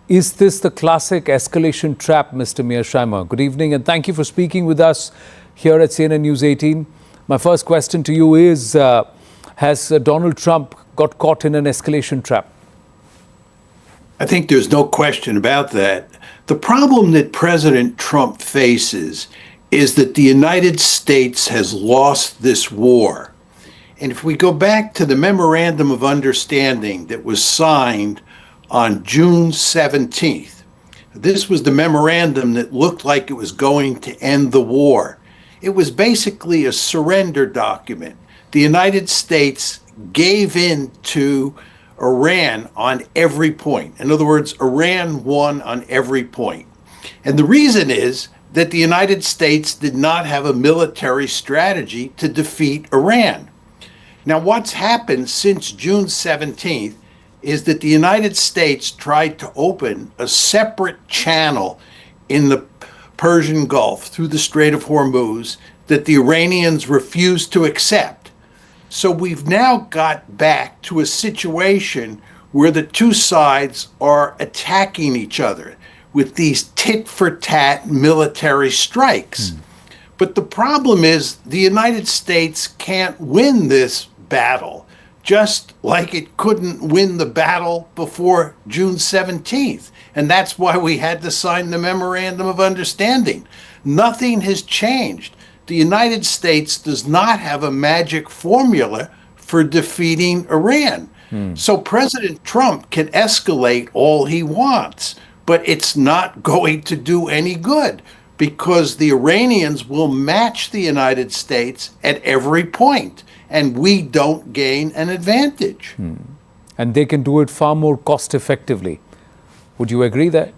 Is this the classic escalation trap, Mr. Mearsheimer? Good evening, and thank you for speaking with us here at CNN News 18. My first question to you is, has Donald Trump got caught in an escalation trap? I think there's no question about that. The problem that President Trump faces is that the United States has lost this war. And if we go back to the Memorandum of Understanding that was signed on June 17th, this was the memorandum that looked like it was going to end the war. It was basically a surrender document. The United States gave in to Iran on every point. In other words, Iran won on every point. And the reason is that the United States did not have a military strategy to defeat Iran. Now, what's happened since June 17th is that the United States tried to open a separate channel in the Persian Gulf through the Strait of Hormuz that the Iranians refused to accept. So we've now got back to a situation where the two sides are attacking each other with these tit-for-tat military strikes. But the problem is the United States can't win this battle, just like it couldn't win the battle before June 17th. And that's why we had to sign the Memorandum of Understanding. Nothing has changed. The United States does not have a magic formula for defeating Iran. So President Trump can escalate all he wants, but it's not going to do any good because the Iranians will match the United States at every point, and we don't gain an advantage. And they can do it far more cost effectively. Would you agree that?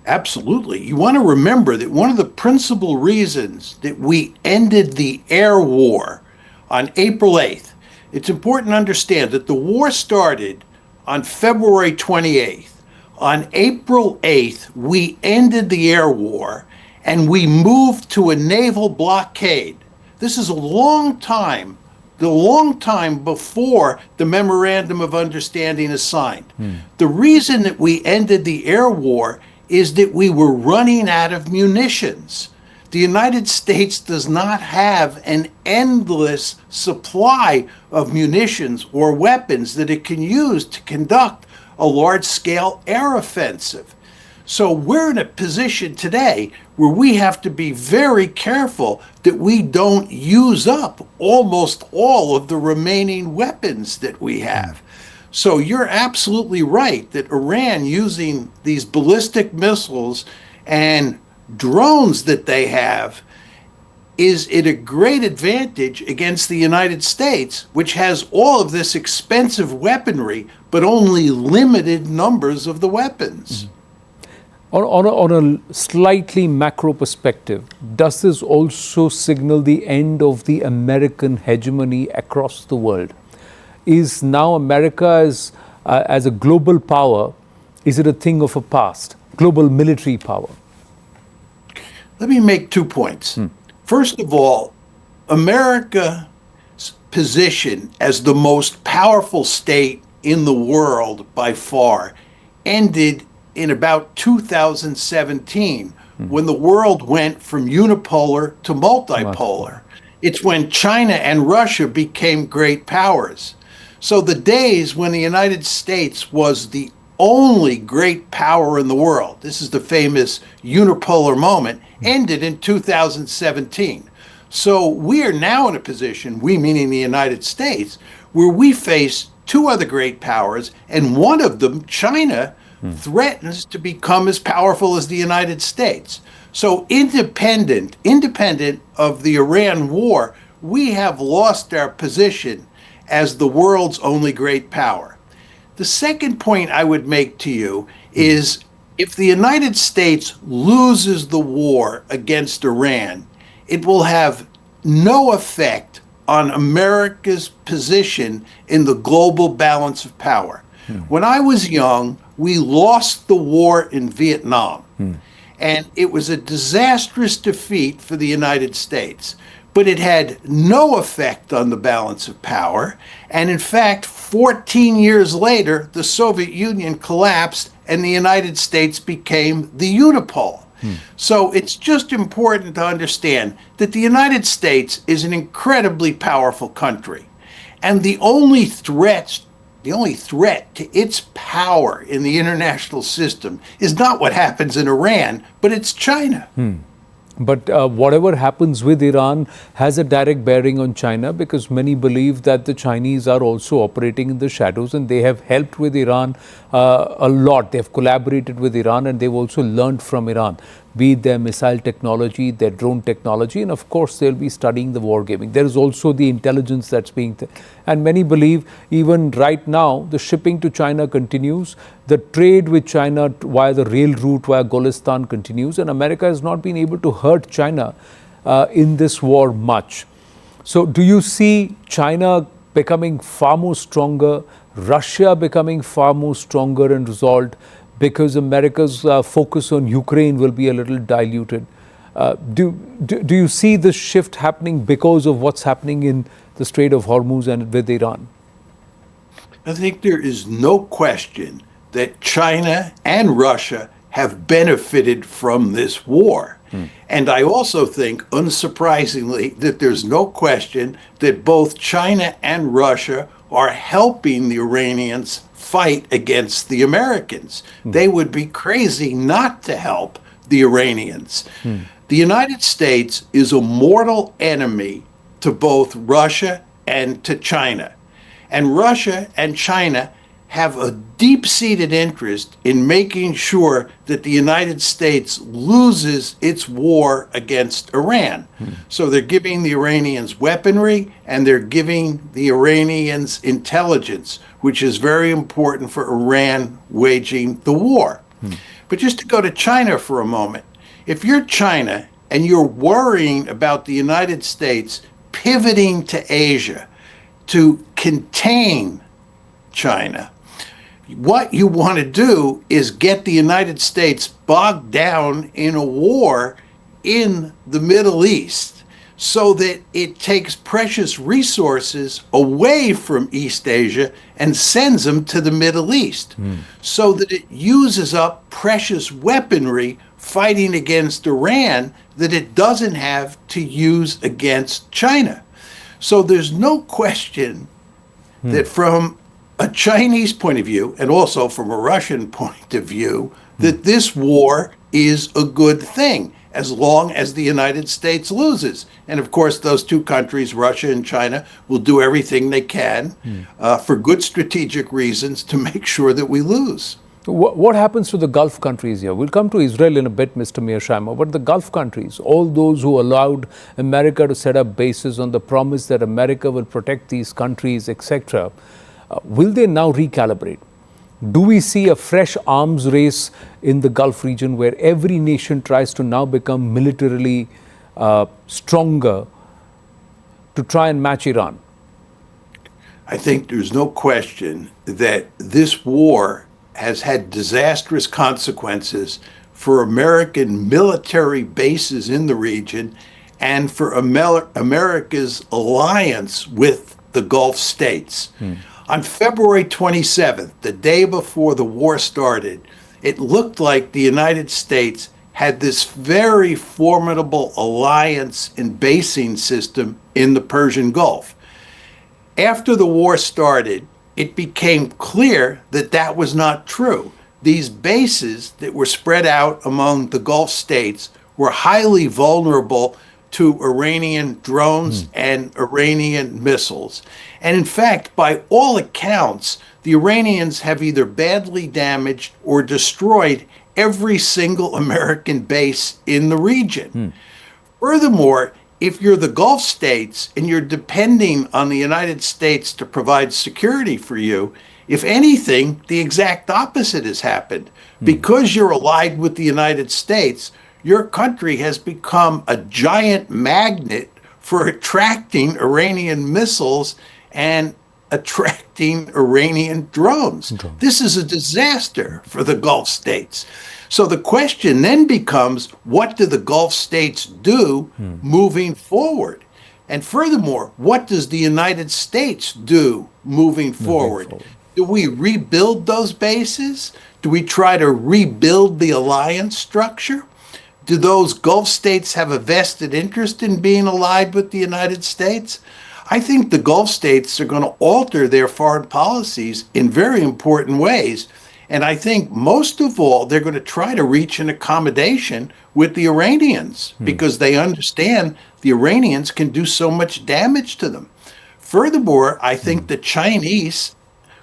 Absolutely. You want to remember that one of the principal reasons that we ended the air war on April 8th, it's important to understand that the war started on February 28th. On April 8th, we ended the air war and we moved to a naval blockade. This is the long time before the Memorandum of Understanding is signed. The reason that we ended the air war is that we were running out of munitions. The United States does not have an endless supply of munitions or weapons that it can use to conduct a large-scale air offensive. So we're in a position today where we have to be very careful that we don't use up almost all of the remaining weapons that we have. So you're absolutely right that Iran, using these ballistic missiles and drones that they have, is at a great advantage against the United States, which has all of this expensive weaponry, but only limited numbers of the weapons. On a slightly macro perspective, does this also signal the end of the American hegemony across the world? Is now America as a global power, is it a thing of a past, global military power? Let me make 2 points. First of all, America's position as the most powerful state in the world by far ended in about 2017 when the world went from unipolar to multipolar. It's when China and Russia became great powers. So the days when the United States was the only great power in the world, this is the famous unipolar moment, ended in 2017. So we are now in a position, we meaning the United States, where we face two other great powers, and one of them, China, threatens to become as powerful as the United States. So independent of the Iran war, we have lost our position as the world's only great power. The second point I would make to you is if the United States loses the war against Iran, it will have no effect on America's position in the global balance of power. When I was young, we lost the war in Vietnam, and it was a disastrous defeat for the United States. but it had no effect on the balance of power. And in fact, 14 years later, the Soviet Union collapsed and the United States became the unipole. So it's just important to understand that the United States is an incredibly powerful country. And the only threat to its power in the international system is not what happens in Iran, but it's China. But whatever happens with Iran has a direct bearing on China, because many believe that the Chinese are also operating in the shadows and they have helped with Iran a lot. They've collaborated with Iran and they've also learned from Iran, be it their missile technology, their drone technology, and of course they'll be studying the wargaming. There is also the intelligence that's being, and many believe even right now the shipping to China continues, the trade with China via the rail route via Golistan continues, and America has not been able to hurt China in this war much. So do you see China becoming far more stronger, Russia becoming far more stronger and resolved, because America's focus on Ukraine will be a little diluted? Do you see this shift happening because of what's happening in the Strait of Hormuz and with Iran? I think there is no question that China and Russia have benefited from this war. And I also think, unsurprisingly, that there's no question that both China and Russia are helping the Iranians fight against the Americans. They would be crazy not to help the Iranians. The United States is a mortal enemy to both Russia and to China. And Russia and China have a deep-seated interest in making sure that the United States loses its war against Iran. So they're giving the Iranians weaponry and they're giving the Iranians intelligence, which is very important for Iran waging the war. But just to go to China for a moment, if you're China and you're worrying about the United States pivoting to Asia to contain China, what you want to do is get the United States bogged down in a war in the Middle East so that it takes precious resources away from East Asia and sends them to the Middle East, so that it uses up precious weaponry fighting against Iran that it doesn't have to use against China. So there's no question that from a Chinese point of view, and also from a Russian point of view, that this war is a good thing as long as the United States loses. And of course, those two countries, Russia and China, will do everything they can for good strategic reasons to make sure that we lose. What happens to the Gulf countries here? We'll come to Israel in a bit, Mr. Mearsheimer, but the Gulf countries, all those who allowed America to set up bases on the promise that America will protect these countries, etc., will they now recalibrate? Do we see a fresh arms race in the Gulf region where every nation tries to now become militarily stronger to try and match Iran? I think there's no question that this war has had disastrous consequences for American military bases in the region and for America's alliance with the Gulf states. On February 27th, the day before the war started, it looked like the United States had this very formidable alliance and basing system in the Persian Gulf. After the war started, it became clear that that was not true. These bases that were spread out among the Gulf states were highly vulnerable to Iranian drones and Iranian missiles. And in fact, by all accounts, the Iranians have either badly damaged or destroyed every single American base in the region. Furthermore, if you're the Gulf states and you're depending on the United States to provide security for you, if anything, the exact opposite has happened. Because you're allied with the United States, your country has become a giant magnet for attracting Iranian missiles and attracting Iranian drones. This is a disaster for the Gulf states. So the question then becomes, what do the Gulf states do moving forward? And furthermore, what does the United States do moving moving forward? forward? Do we rebuild those bases? Do we try to rebuild the alliance structure? Do those Gulf states have a vested interest in being allied with the United States? I think the Gulf states are going to alter their foreign policies in very important ways. And I think most of all, they're going to try to reach an accommodation with the Iranians because they understand the Iranians can do so much damage to them. Furthermore, I think the Chinese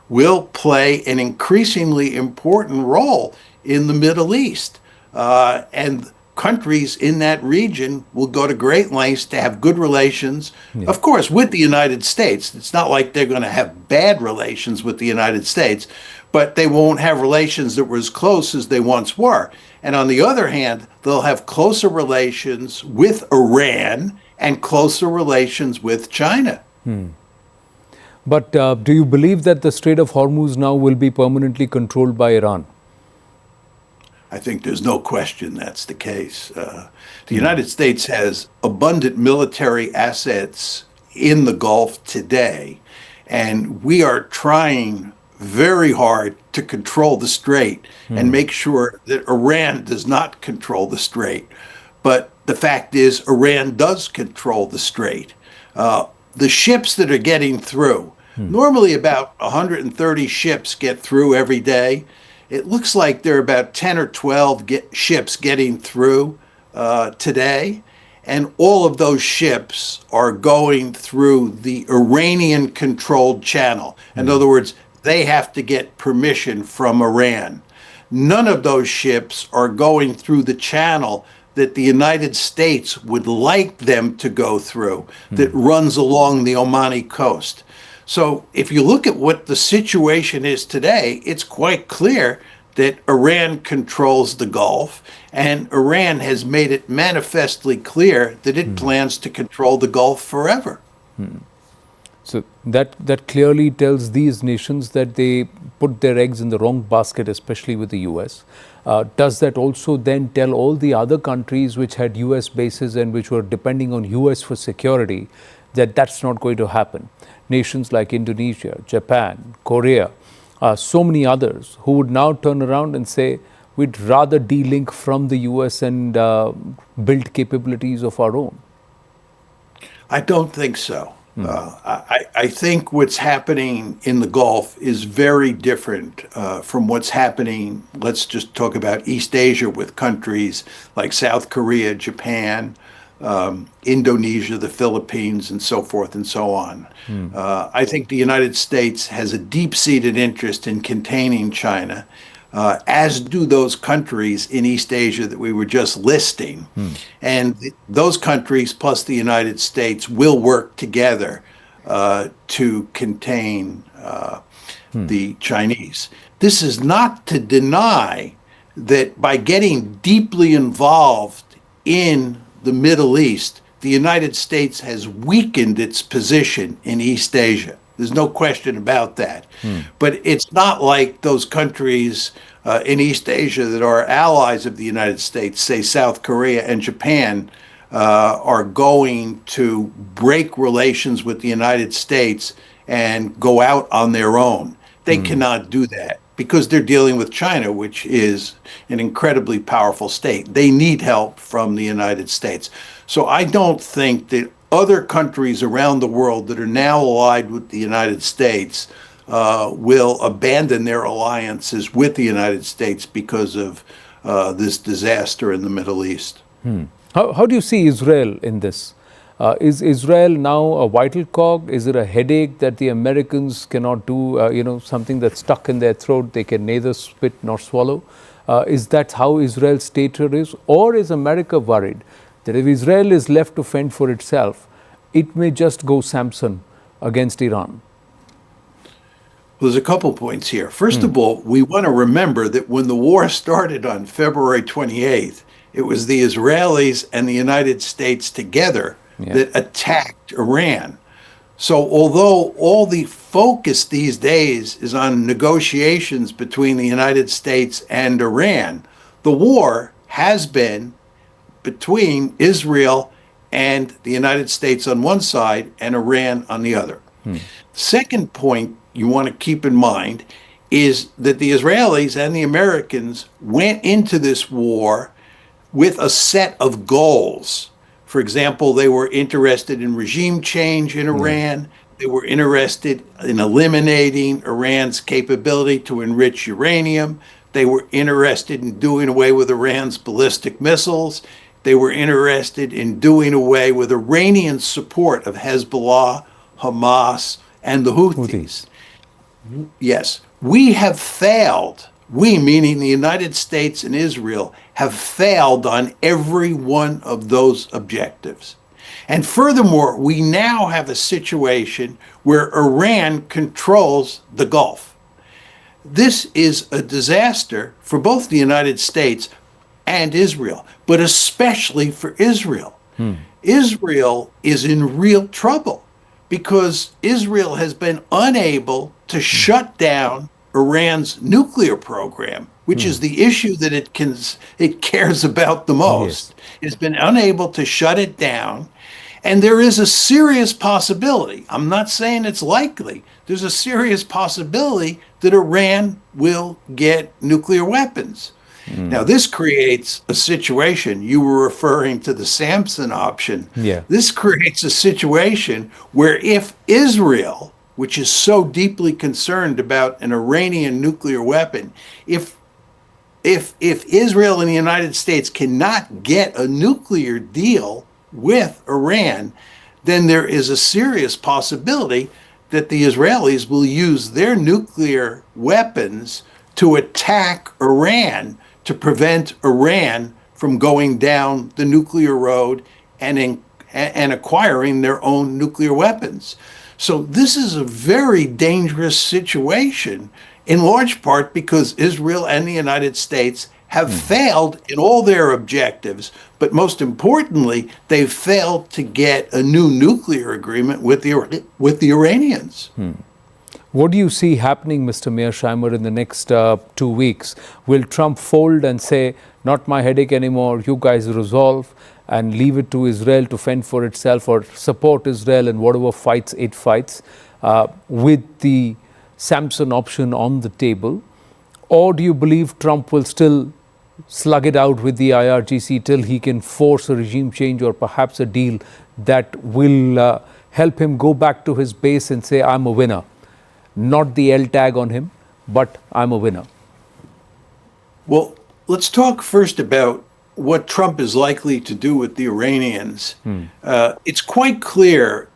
will play an increasingly important role in the Middle East. And countries in that region will go to great lengths to have good relations, of course, with the United States. It's not like they're going to have bad relations with the United States, but they won't have relations that were as close as they once were. And on the other hand, they'll have closer relations with Iran and closer relations with China. But do you believe that the Strait of Hormuz now will be permanently controlled by Iran? I think there's no question that's the case. The United States has abundant military assets in the Gulf today, and we are trying very hard to control the strait and make sure that Iran does not control the strait. But the fact is, Iran does control the strait. The ships that are getting through, normally about 130 ships get through every day. It looks like there are about 10 or 12 ships getting through today. And all of those ships are going through the Iranian-controlled channel. In other words, they have to get permission from Iran. None of those ships are going through the channel that the United States would like them to go through, that runs along the Omani coast. So if you look at what the situation is today, it's quite clear that Iran controls the Gulf, and Iran has made it manifestly clear that it plans to control the Gulf forever. So that clearly tells these nations that they put their eggs in the wrong basket, especially with the US. Does that also then tell all the other countries which had US bases and which were depending on US for security that that's not going to happen? Nations like Indonesia, Japan, Korea, so many others who would now turn around and say, we'd rather de-link from the US and build capabilities of our own. I don't think so. I think what's happening in the Gulf is very different from what's happening, let's just talk about East Asia with countries like South Korea, Japan, Indonesia, the Philippines, and so forth and so on. I think the United States has a deep-seated interest in containing China, as do those countries in East Asia that we were just listing. And those countries plus the United States will work together to contain the Chinese. This is not to deny that by getting deeply involved in the Middle East, the United States has weakened its position in East Asia. There's no question about that. But it's not like those countries in East Asia that are allies of the United States, say South Korea and Japan, are going to break relations with the United States and go out on their own. They cannot do that because they're dealing with China, which is an incredibly powerful state. They need help from the United States. So I don't think that other countries around the world that are now allied with the United States will abandon their alliances with the United States because of this disaster in the Middle East. How do you see Israel in this? Is Israel now a vital cog? Is it a headache that the Americans cannot do, something that's stuck in their throat, they can neither spit nor swallow? Is that how Israel's stature is? Or is America worried that if Israel is left to fend for itself, it may just go Samson against Iran? Well, there's a couple points here. First of all, we want to remember that when the war started on February 28th, it was the Israelis and the United States together that attacked Iran. So although all the focus these days is on negotiations between the United States and Iran, the war has been between Israel and the United States on one side and Iran on the other. Second point you want to keep in mind is that the Israelis and the Americans went into this war with a set of goals. For example, they were interested in regime change in Iran. They were interested in eliminating Iran's capability to enrich uranium. They were interested in doing away with Iran's ballistic missiles. They were interested in doing away with Iranian support of Hezbollah, Hamas, and the Houthis. Yes, we have failed. We, meaning the United States and Israel, have failed on every one of those objectives. And furthermore, we now have a situation where Iran controls the Gulf. This is a disaster for both the United States and Israel, but especially for Israel. Israel is in real trouble because Israel has been unable to shut down Iran's nuclear program, which is the issue that it cares about the most. It's been unable to shut it down. And there is a serious possibility, I'm not saying it's likely, there's a serious possibility that Iran will get nuclear weapons. Now, this creates a situation, you were referring to the Samson option. This creates a situation where if Israel, which is so deeply concerned about an Iranian nuclear weapon, if Israel and the United States cannot get a nuclear deal with Iran, then there is a serious possibility that the Israelis will use their nuclear weapons to attack Iran to prevent Iran from going down the nuclear road and acquiring their own nuclear weapons. So this is a very dangerous situation, in large part because Israel and the United States have failed in all their objectives, but most importantly, they've failed to get a new nuclear agreement with the Iranians. What do you see happening, Mr. Mearsheimer, in the next 2 weeks? Will Trump fold and say, not my headache anymore, you guys resolve, and leave it to Israel to fend for itself, or support Israel in whatever fights it fights, with the Samson option on the table? Or do you believe Trump will still slug it out with the IRGC till he can force a regime change or perhaps a deal that will help him go back to his base and say, I'm a winner? Not the L tag on him, but I'm a winner. Well, let's talk first about what Trump is likely to do with the Iranians. It's quite clear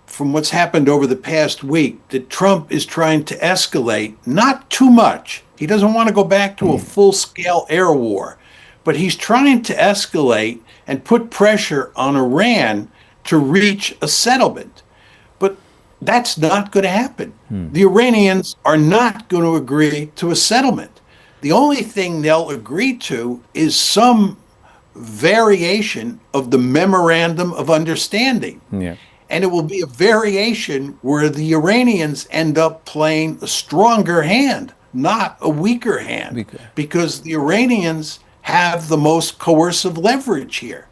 from what's happened over the past week that Trump is trying to escalate, not too much. He doesn't want to go back to a full-scale air war, but he's trying to escalate and put pressure on Iran to reach a settlement. But that's not going to happen. The Iranians are not going to agree to a settlement. The only thing they'll agree to is some variation of the Memorandum of Understanding. And it will be a variation where the Iranians end up playing a stronger hand, not a weaker hand, because the Iranians have the most coercive leverage here.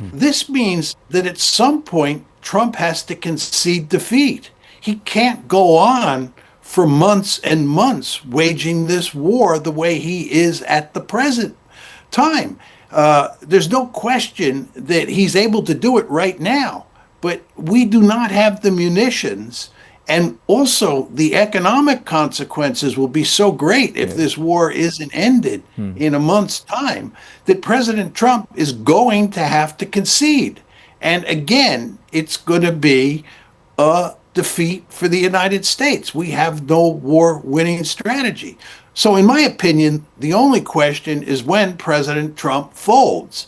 This means that at some point, Trump has to concede defeat. He can't go on for months and months waging this war the way he is at the present time. There's no question that he's able to do it right now, but we do not have the munitions. And also, the economic consequences will be so great if this war isn't ended in a month's time that President Trump is going to have to concede. And again, it's going to be a defeat for the United States. We have no war-winning strategy. So in my opinion, the only question is when President Trump folds.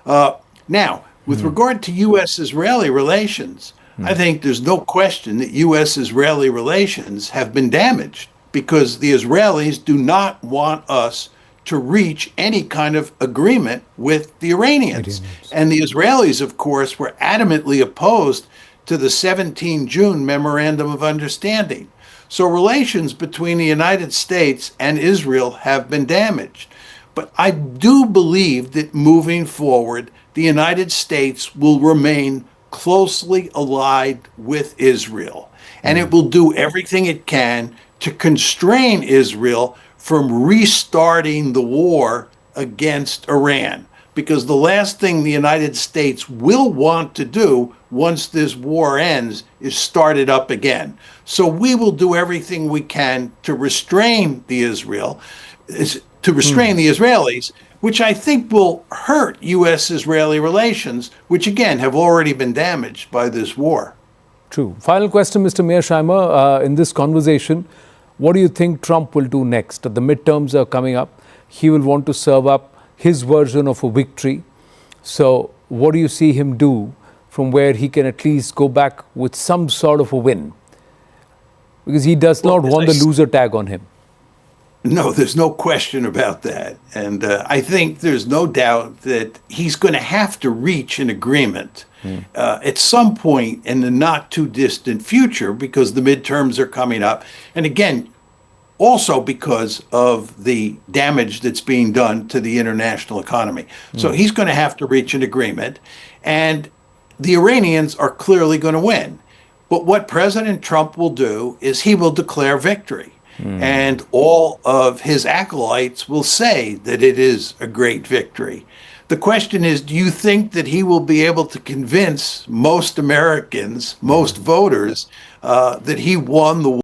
Now, with regard to U.S.-Israeli relations, I think there's no question that U.S.-Israeli relations have been damaged because the Israelis do not want us to reach any kind of agreement with the Iranians. And the Israelis, of course, were adamantly opposed to the 17 June Memorandum of Understanding. So relations between the United States and Israel have been damaged. But I do believe that moving forward, the United States will remain closely allied with Israel, and it will do everything it can to constrain Israel from restarting the war against Iran. Because the last thing the United States will want to do once this war ends is start it up again. So we will do everything we can to restrain the Israelis, which I think will hurt U.S.-Israeli relations, which again have already been damaged by this war. True. Final question, Mr. Mearsheimer. In this conversation, what do you think Trump will do next? The midterms are coming up. He will want to serve up his version of a victory. So what do you see him do from where he can at least go back with some sort of a win? Because he does not want the loser tag on him. No, there's no question about that. And I think there's no doubt that he's going to have to reach an agreement at some point in the not too distant future, because the midterms are coming up. And again, also because of the damage that's being done to the international economy. So he's going to have to reach an agreement. And the Iranians are clearly going to win. But what President Trump will do is he will declare victory. And all of his acolytes will say that it is a great victory. The question is, do you think that he will be able to convince most Americans, most voters, that he won the war?